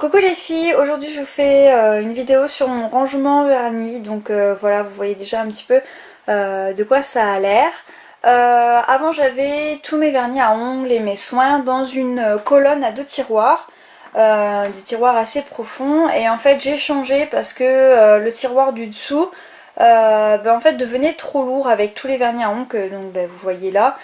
Coucou les filles, aujourd'hui je vous fais une vidéo sur mon rangement vernis, donc voilà, vous voyez déjà un petit peu de quoi ça a l'air. Avant j'avais tous mes vernis à ongles et mes soins dans une colonne à deux tiroirs, des tiroirs assez profonds, et en fait j'ai changé parce que le tiroir du dessous en fait devenait trop lourd avec tous les vernis à ongles que donc, vous voyez là.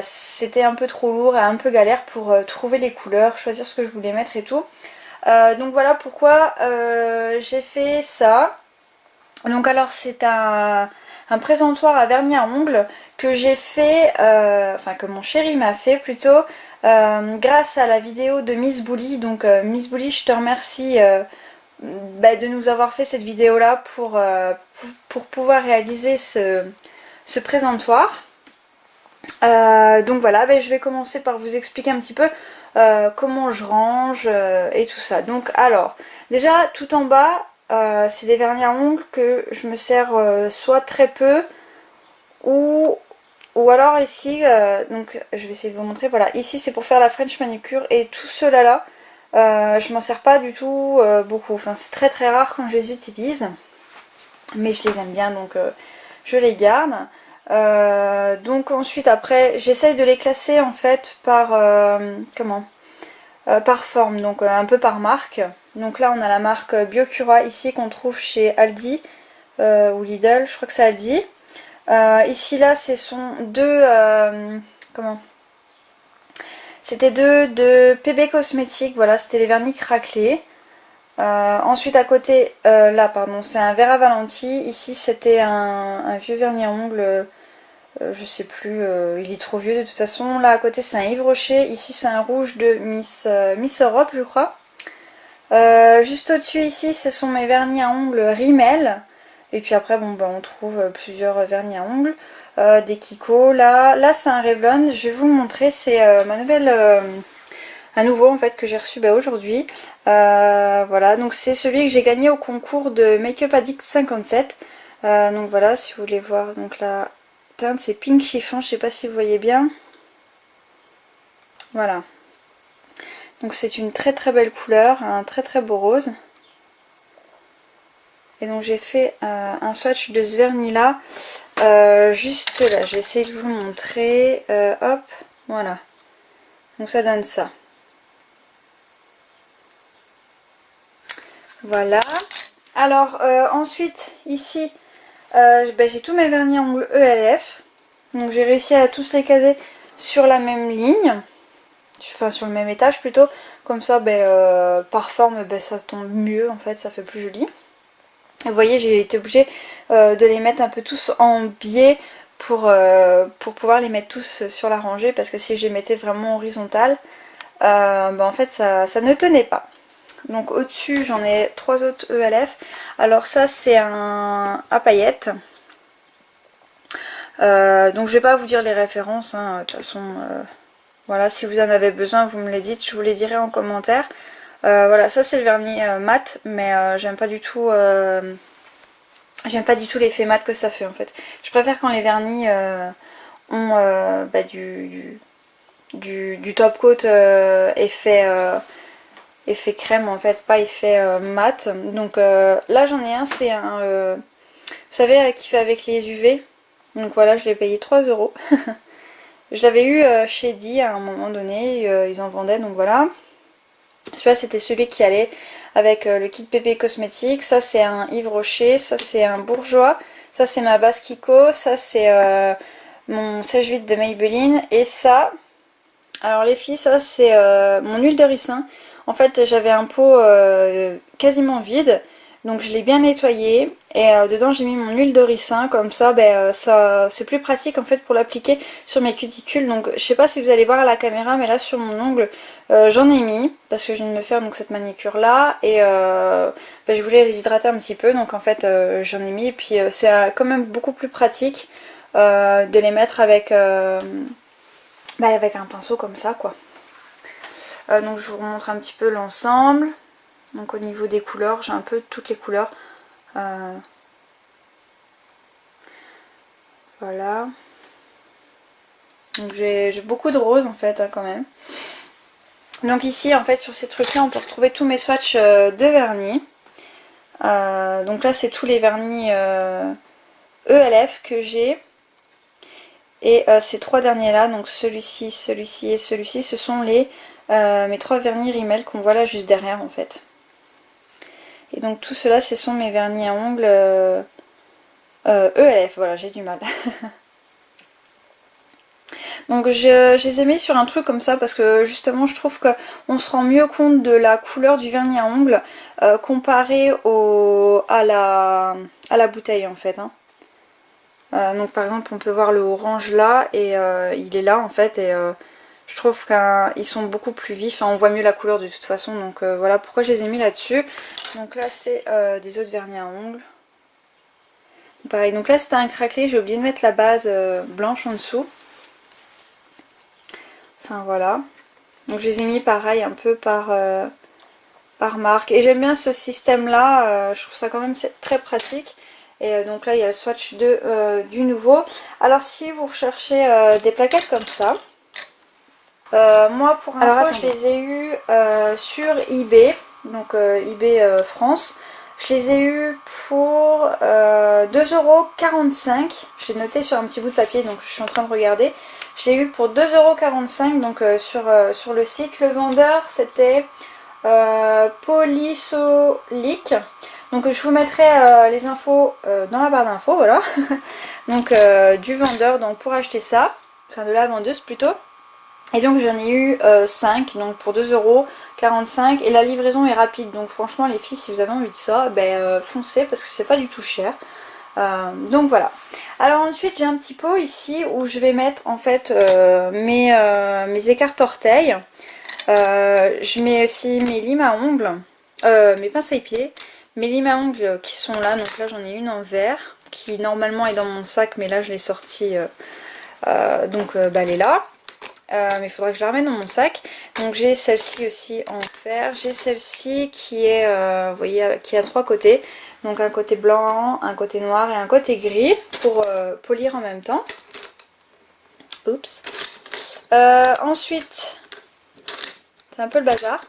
C'était un peu trop lourd et un peu galère pour trouver les couleurs, choisir ce que je voulais mettre et tout. Donc voilà pourquoi j'ai fait ça. Donc alors c'est un présentoir à vernis à ongles que j'ai fait, enfin que mon chéri m'a fait plutôt, grâce à la vidéo de Miss Bully. Donc Miss Bully, je te remercie de nous avoir fait cette vidéo là pour pouvoir réaliser ce présentoir. Donc voilà, je vais commencer par vous expliquer un petit peu comment je range et tout ça. Donc alors, déjà tout en bas, c'est des vernis à ongles que je me sers soit très peu ou alors ici, donc je vais essayer de vous montrer, voilà, ici c'est pour faire la French manucure et tout cela là, je m'en sers pas du tout beaucoup. Enfin c'est très très rare quand je les utilise, mais je les aime bien donc je les garde. Donc ensuite après j'essaye de les classer en fait par par forme, donc un peu par marque. Donc là on a la marque Biocura ici qu'on trouve chez Aldi ou Lidl, je crois que c'est Aldi. Ici là ce sont deux comment c'était deux de PB Cosmétiques, voilà, c'était les vernis craquelés. Ensuite à côté, là pardon, c'est un verre à Valenti. Ici c'était un vieux vernis à ongles, je sais plus, il est trop vieux de toute façon. Là à côté c'est un Yves Rocher, ici c'est un rouge de Miss Europe je crois. Juste au-dessus ici ce sont mes vernis à ongles Rimmel. Et puis après bon on trouve plusieurs vernis à ongles, des Kiko. Là c'est un Revlon, je vais vous le montrer, c'est ma nouvelle... un nouveau en fait que j'ai reçu aujourd'hui. Voilà, donc c'est celui que j'ai gagné au concours de Make-up Addict 57. Donc voilà, si vous voulez voir, donc la teinte c'est pink chiffon, je sais pas si vous voyez bien. Voilà. Donc c'est une très très belle couleur, un très très beau rose. Et donc j'ai fait un swatch de ce vernis là, juste là, j'ai essayé de vous le montrer. Hop, voilà. Donc ça donne ça. Voilà. Alors ensuite ici j'ai tous mes vernis à ongles ELF. Donc j'ai réussi à tous les caser sur la même ligne. Enfin sur le même étage plutôt. Comme ça par forme ça tombe mieux en fait, ça fait plus joli. Vous voyez j'ai été obligée de les mettre un peu tous en biais pour pouvoir les mettre tous sur la rangée. Parce que si je les mettais vraiment horizontal, en fait ça ne tenait pas. Donc au-dessus j'en ai trois autres ELF. Alors ça c'est un à paillettes. Donc je vais pas vous dire les références, hein, de toute façon voilà, si vous en avez besoin vous me les dites, je vous les dirai en commentaire. Voilà, ça c'est le vernis mat, mais j'aime pas du tout l'effet mat que ça fait en fait. Je préfère quand les vernis ont du top coat effet crème en fait, pas effet mat. Donc là j'en ai un, c'est un vous savez qui fait avec les UV. Donc voilà, je l'ai payé 3 euros. Je l'avais eu chez Di à un moment donné, ils en vendaient, donc voilà. Celui-là c'était celui qui allait avec le kit PP cosmétique. Ça c'est un Yves Rocher, ça c'est un Bourjois, ça c'est ma base Kiko, ça c'est mon sèche-vide de Maybelline. Et ça, alors les filles, ça c'est mon huile de ricin. En fait j'avais un pot quasiment vide. Donc je l'ai bien nettoyé et dedans j'ai mis mon huile de ricin, comme ça, ça c'est plus pratique en fait pour l'appliquer sur mes cuticules. Donc je sais pas si vous allez voir à la caméra, mais là sur mon ongle j'en ai mis parce que je viens de me faire donc cette manicure là et je voulais les hydrater un petit peu, donc en fait j'en ai mis. Et puis c'est quand même beaucoup plus pratique de les mettre avec avec un pinceau comme ça quoi. Donc je vous remontre un petit peu l'ensemble. Donc au niveau des couleurs, j'ai un peu toutes les couleurs. Voilà. Donc j'ai beaucoup de rose en fait quand même. Donc ici en fait sur ces trucs là on peut retrouver tous mes swatchs de vernis. Donc là c'est tous les vernis ELF que j'ai. Et ces 3 derniers là, donc celui-ci, celui-ci et celui-ci, ce sont mes 3 vernis Rimmel qu'on voit là juste derrière en fait. Et donc tout cela ce sont mes vernis à ongles ELF, voilà j'ai du mal. Donc je les ai mis sur un truc comme ça parce que justement je trouve qu'on se rend mieux compte de la couleur du vernis à ongles comparé à la bouteille en fait. Hein. Donc par exemple on peut voir le orange là et il est là en fait et je trouve qu'ils sont beaucoup plus vifs, enfin, on voit mieux la couleur de toute façon donc voilà pourquoi je les ai mis là-dessus. Donc là c'est des autres vernis à ongles. Pareil, donc là c'était un craquelé, j'ai oublié de mettre la base blanche en dessous. Enfin voilà. Donc je les ai mis pareil un peu par marque. Et j'aime bien ce système là, je trouve ça quand même très pratique. Et donc là il y a le swatch du nouveau. Alors si vous recherchez des plaquettes comme ça, moi pour info je les ai eues sur eBay, donc eBay France. Je les ai eues pour 2,45 €. Je l'ai noté sur un petit bout de papier donc je suis en train de regarder. Je l'ai eu pour 2,45 € donc sur le site. Le vendeur c'était Polysolic. Donc je vous mettrai les infos dans la barre d'infos, voilà. Donc du vendeur donc pour acheter ça, enfin de la vendeuse plutôt. Et donc j'en ai eu 5 donc pour 2,45 € et la livraison est rapide. Donc franchement les filles si vous avez envie de ça, ben foncez parce que c'est pas du tout cher. Donc voilà. Alors ensuite j'ai un petit pot ici où je vais mettre en fait mes écarts orteils. Je mets aussi mes limes à ongles, mes pinces à épiler, mes limes à ongles qui sont là. Donc là j'en ai une en vert qui normalement est dans mon sac mais là je l'ai sortie donc elle est là. Mais il faudra que je la remette dans mon sac. Donc j'ai celle-ci aussi en fer. J'ai celle-ci qui est, vous voyez, qui a 3 côtés. Donc un côté blanc, un côté noir et un côté gris pour polir en même temps. Oups. Ensuite, c'est un peu le bazar.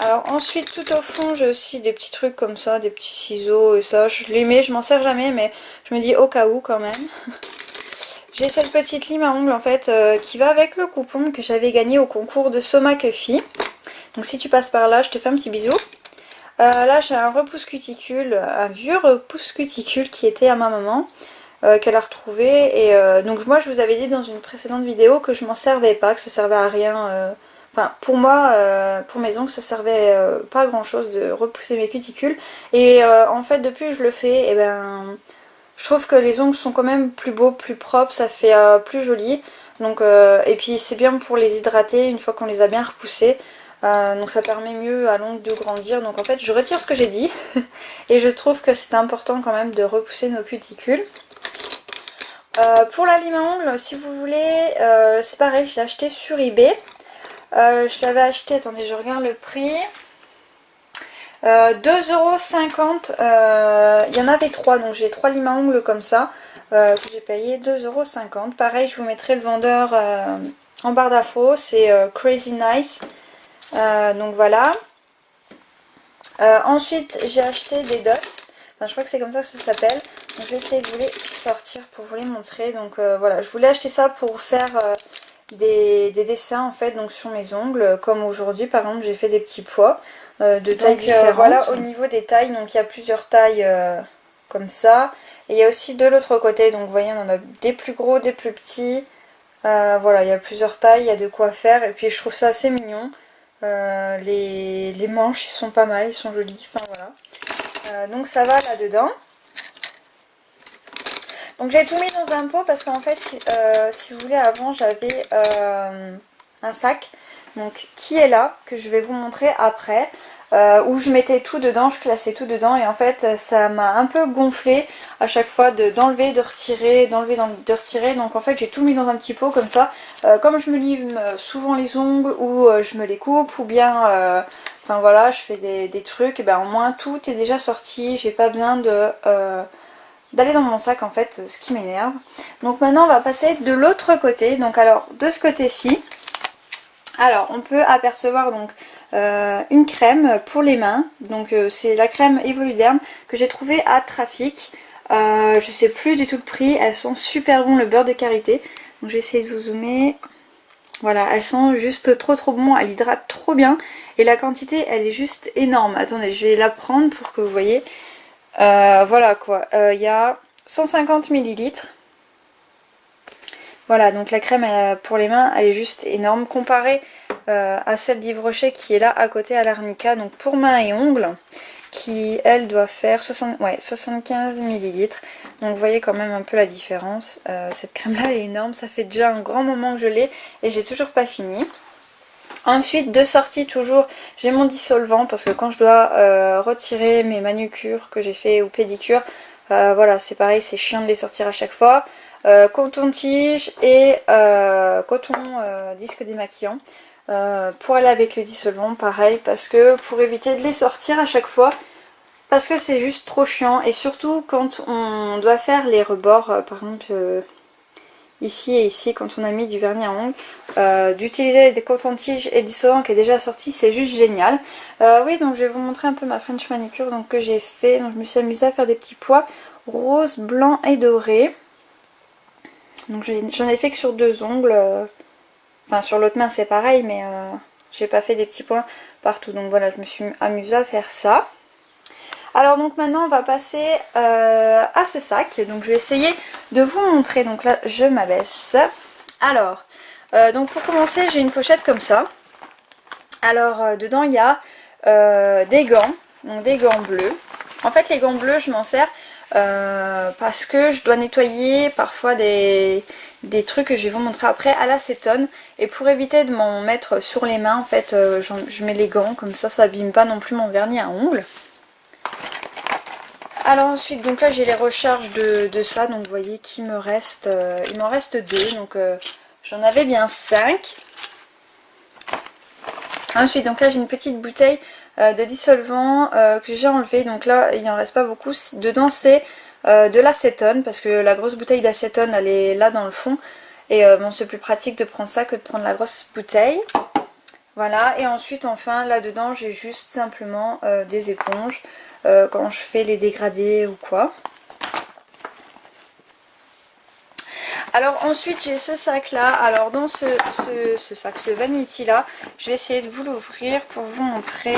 Alors ensuite tout au fond j'ai aussi des petits trucs comme ça, des petits ciseaux et ça. Je les mets, je m'en sers jamais mais je me dis au cas où quand même. J'ai cette petite lime à ongles en fait qui va avec le coupon que j'avais gagné au concours de Soma Cuffy. Donc si tu passes par là, je te fais un petit bisou. Là j'ai un repousse cuticule, un vieux repousse cuticule qui était à ma maman, qu'elle a retrouvé. Et donc moi je vous avais dit dans une précédente vidéo que je m'en servais pas, que ça servait à rien. Enfin pour moi, pour mes ongles ça servait pas à grand chose de repousser mes cuticules. Et en fait depuis que je le fais, et ben... Je trouve que les ongles sont quand même plus beaux, plus propres, ça fait plus joli. Donc, et puis c'est bien pour les hydrater une fois qu'on les a bien repoussés. Donc ça permet mieux à l'ongle de grandir. Donc en fait je retire ce que j'ai dit. Et je trouve que c'est important quand même de repousser nos cuticules. Pour la lime à ongles, si vous voulez, c'est pareil, je l'ai acheté sur eBay. Je l'avais acheté, attendez je regarde le prix. 2,50 €, il y en avait 3 donc j'ai 3 limes à ongles comme ça que j'ai payé 2,50 €. Pareil je vous mettrai le vendeur en barre d'infos, c'est Crazy Nice. Donc voilà. Ensuite j'ai acheté des dots, enfin je crois que c'est comme ça que ça s'appelle. Donc je vais essayer de vous les sortir pour vous les montrer. Donc voilà, je voulais acheter ça pour faire des dessins en fait donc sur mes ongles, comme aujourd'hui par exemple j'ai fait des petits pois de tailles différentes. Voilà au niveau des tailles, donc il y a plusieurs tailles comme ça, et il y a aussi de l'autre côté, donc vous voyez on en a des plus gros, des plus petits, voilà il y a plusieurs tailles, il y a de quoi faire, et puis je trouve ça assez mignon. Les manches ils sont pas mal, ils sont jolis, enfin voilà. Donc ça va là dedans. Donc j'ai tout mis dans un pot parce qu'en fait si vous voulez avant j'avais un sac donc qui est là que je vais vous montrer après où je mettais tout dedans, je classais tout dedans et en fait ça m'a un peu gonflé à chaque fois d'enlever, de retirer, d'enlever, de retirer. Donc en fait j'ai tout mis dans un petit pot comme ça, comme je me lime souvent les ongles ou je me les coupe ou bien enfin voilà je fais des trucs, et ben au moins tout est déjà sorti, j'ai pas besoin d'aller dans mon sac en fait, ce qui m'énerve. Donc maintenant on va passer de l'autre côté. Donc alors de ce côté-ci, Alors on peut apercevoir donc une crème pour les mains, donc c'est la crème Evoluderm que j'ai trouvée à Trafic. Je sais plus du tout le prix, elles sont super bon, le beurre de karité. Donc j'ai essayé de vous zoomer. Voilà, elles sont juste trop bon, elles hydratent trop bien. Et la quantité elle est juste énorme. Attendez, je vais la prendre pour que vous voyez. Voilà quoi, il y a 150 millilitres. Voilà, donc la crème pour les mains elle est juste énorme comparée à celle d'Yves Rocher qui est là à côté à l'Arnica, donc pour mains et ongles, qui elle doit faire 75 millilitres. Donc vous voyez quand même un peu la différence. Cette crème là elle est énorme, ça fait déjà un grand moment que je l'ai et j'ai toujours pas fini. Ensuite de sortie toujours j'ai mon dissolvant parce que quand je dois retirer mes manucures que j'ai fait ou pédicures, voilà c'est pareil, c'est chiant de les sortir à chaque fois. Coton-tige et coton disque démaquillant pour aller avec le dissolvant, pareil, parce que pour éviter de les sortir à chaque fois, parce que c'est juste trop chiant, et surtout quand on doit faire les rebords, par exemple ici et ici, quand on a mis du vernis à ongles, d'utiliser des coton-tiges et le dissolvant qui est déjà sorti, c'est juste génial. Oui, donc je vais vous montrer un peu ma French manicure donc, que j'ai fait. Donc je me suis amusée à faire des petits pois rose, blanc et doré. Donc j'en ai fait que sur 2 ongles, enfin sur l'autre main c'est pareil, mais j'ai pas fait des petits points partout. Donc voilà, je me suis amusée à faire ça. Alors donc maintenant on va passer à ce sac. Donc je vais essayer de vous montrer. Donc là je m'abaisse. Alors, donc pour commencer j'ai une pochette comme ça. Alors dedans il y a des gants, donc des gants bleus. En fait les gants bleus je m'en sers parce que je dois nettoyer parfois des trucs que je vais vous montrer après à l'acétone, et pour éviter de m'en mettre sur les mains en fait je mets les gants, comme ça abîme pas non plus mon vernis à ongles. Alors ensuite donc là j'ai les recharges de ça, donc vous voyez qu'il me reste il m'en reste 2, donc j'en avais bien 5. Ensuite donc là j'ai une petite bouteille de dissolvant que j'ai enlevé, donc là il en reste pas beaucoup. Dedans c'est de l'acétone, parce que la grosse bouteille d'acétone elle est là dans le fond, et bon c'est plus pratique de prendre ça que de prendre la grosse bouteille. Voilà, et ensuite enfin là dedans j'ai juste simplement des éponges quand je fais les dégradés ou quoi. Alors ensuite j'ai ce sac là. Alors dans ce sac, ce vanity là, je vais essayer de vous l'ouvrir pour vous montrer.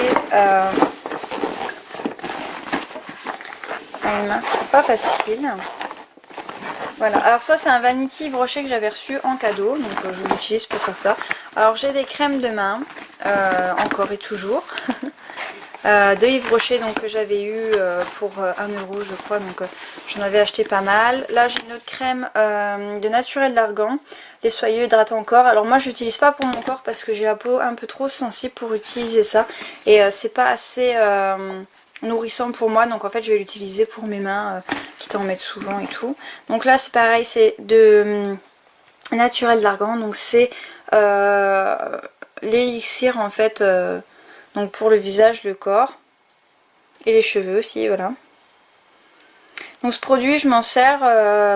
C'est pas facile. Voilà, alors ça c'est un vanity Yves Rocher que j'avais reçu en cadeau, donc je l'utilise pour faire ça. Alors j'ai des crèmes de main, encore et toujours, de Yves Rocher, donc que j'avais eu pour 1 € je crois, donc j'en avais acheté pas mal. Là j'ai une autre crème de Naturel d'Argan, les soyeux hydratants corps. Alors moi je l'utilise pas pour mon corps parce que j'ai la peau un peu trop sensible pour utiliser ça, et c'est pas assez nourrissant pour moi, donc en fait je vais l'utiliser pour mes mains qui t'en mettent souvent et tout. Donc là c'est pareil, c'est de Naturel d'Argan, donc c'est l'élixir en fait, donc pour le visage, le corps et les cheveux aussi, voilà. Donc ce produit je m'en sers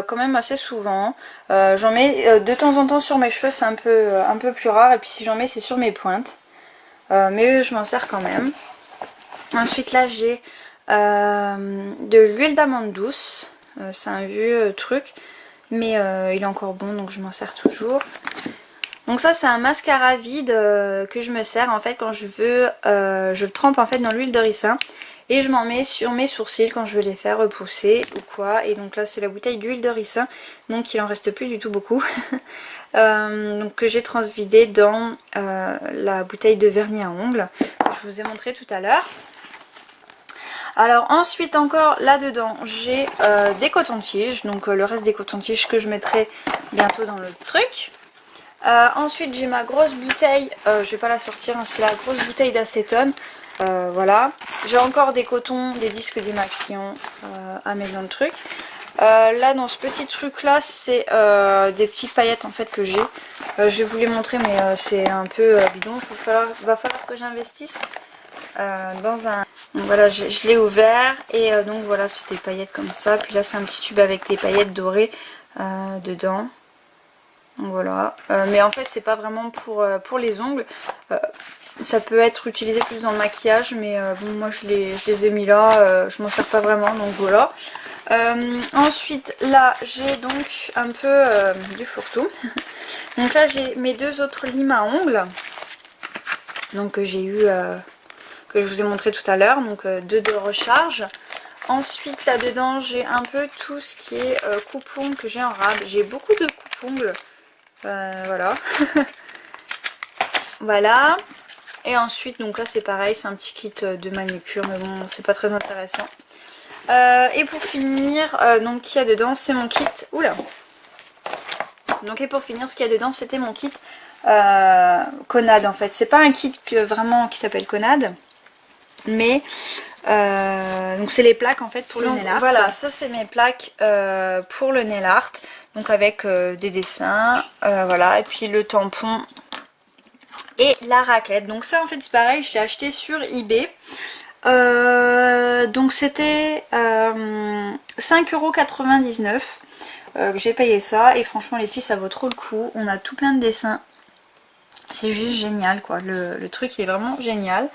quand même assez souvent, j'en mets de temps en temps sur mes cheveux, c'est un peu plus rare, et puis si j'en mets c'est sur mes pointes, mais je m'en sers quand même. Ensuite là j'ai de l'huile d'amande douce, c'est un vieux truc, mais il est encore bon donc je m'en sers toujours. Donc ça c'est un mascara vide que je me sers en fait quand je veux, je le trempe en fait dans l'huile de ricin et je m'en mets sur mes sourcils quand je veux les faire repousser ou quoi. Et donc là c'est la bouteille d'huile de ricin, donc il en reste plus du tout beaucoup. Donc que j'ai transvidé dans la bouteille de vernis à ongles que je vous ai montré tout à l'heure. Alors ensuite encore là dedans j'ai des cotons-tiges, donc le reste des cotons-tiges que je mettrai bientôt dans le truc. Ensuite j'ai ma grosse bouteille, je vais pas la sortir, hein, c'est la grosse bouteille d'acétone, voilà. J'ai encore des cotons, des disques démaquillants à mettre dans le truc. Là dans ce petit truc là c'est des petites paillettes en fait que j'ai. Je vais vous les montrer mais c'est un peu bidon, va falloir que j'investisse dans un... Donc voilà, je l'ai ouvert et donc voilà c'est des paillettes comme ça. Puis là c'est un petit tube avec des paillettes dorées dedans. Donc voilà, mais en fait c'est pas vraiment pour les ongles. Ça peut être utilisé plus dans le maquillage, mais bon moi je les ai mis là, je m'en sers pas vraiment, donc voilà. Ensuite là j'ai donc un peu du fourre-tout. Donc là j'ai mes deux autres limes à ongles, donc que j'ai eu, que je vous ai montré tout à l'heure, donc deux de recharge. Ensuite là dedans j'ai un peu tout ce qui est coupe-ongles que j'ai en rab. J'ai beaucoup de coupe-ongles, voilà. Voilà. Et ensuite donc là c'est pareil, c'est un petit kit de manucure, mais bon c'est pas très intéressant. Et pour finir, donc qu'il y a dedans c'est mon kit. Oula. Donc et pour finir ce qu'il y a dedans c'était mon kit Conad en fait. C'est pas un kit vraiment qui s'appelle Conad, mais donc c'est les plaques en fait pour le nail art. Voilà, ça c'est mes plaques pour le nail art, donc avec des dessins, voilà, et puis le tampon et la raclette. Donc ça en fait c'est pareil, je l'ai acheté sur eBay. Donc c'était 5,99 € que j'ai payé ça, et franchement les filles ça vaut trop le coup. On a tout plein de dessins, c'est juste génial quoi, le truc il est vraiment génial.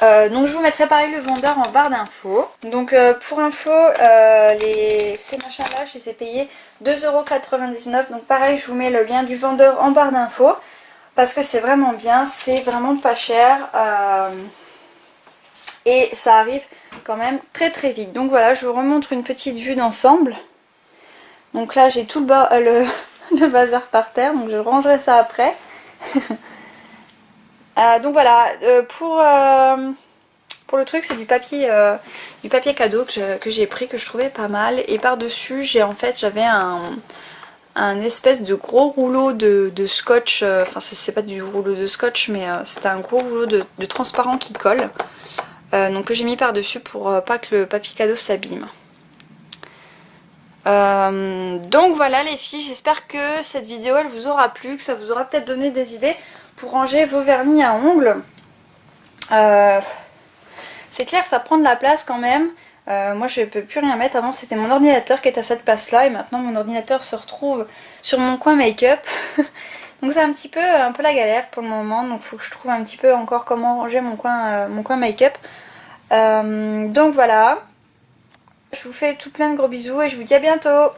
Donc je vous mettrai pareil le vendeur en barre d'infos. Donc pour info, ces machins là je les ai payés 2,99 €. Donc pareil je vous mets le lien du vendeur en barre d'infos, parce que c'est vraiment bien, c'est vraiment pas cher. Et ça arrive quand même très très vite. Donc voilà, je vous remontre une petite vue d'ensemble. Donc là j'ai tout le bazar par terre, donc je rangerai ça après. Donc voilà, pour le truc c'est du papier cadeau que j'ai pris, que je trouvais pas mal. Et par dessus j'avais un espèce de gros rouleau de scotch, enfin c'est pas du rouleau de scotch, mais c'était un gros rouleau de transparent qui colle. Donc que j'ai mis par dessus pour pas que le papier cadeau s'abîme. Donc voilà les filles, j'espère que cette vidéo elle vous aura plu, que ça vous aura peut-être donné des idées pour ranger vos vernis à ongles. C'est clair, ça prend de la place quand même. Moi je peux plus rien mettre. Avant c'était mon ordinateur qui est à cette place là, et maintenant mon ordinateur se retrouve sur mon coin make-up. Donc c'est un peu la galère pour le moment, donc il faut que je trouve un petit peu encore comment ranger mon coin make-up. Donc voilà, je vous fais tout plein de gros bisous et je vous dis à bientôt.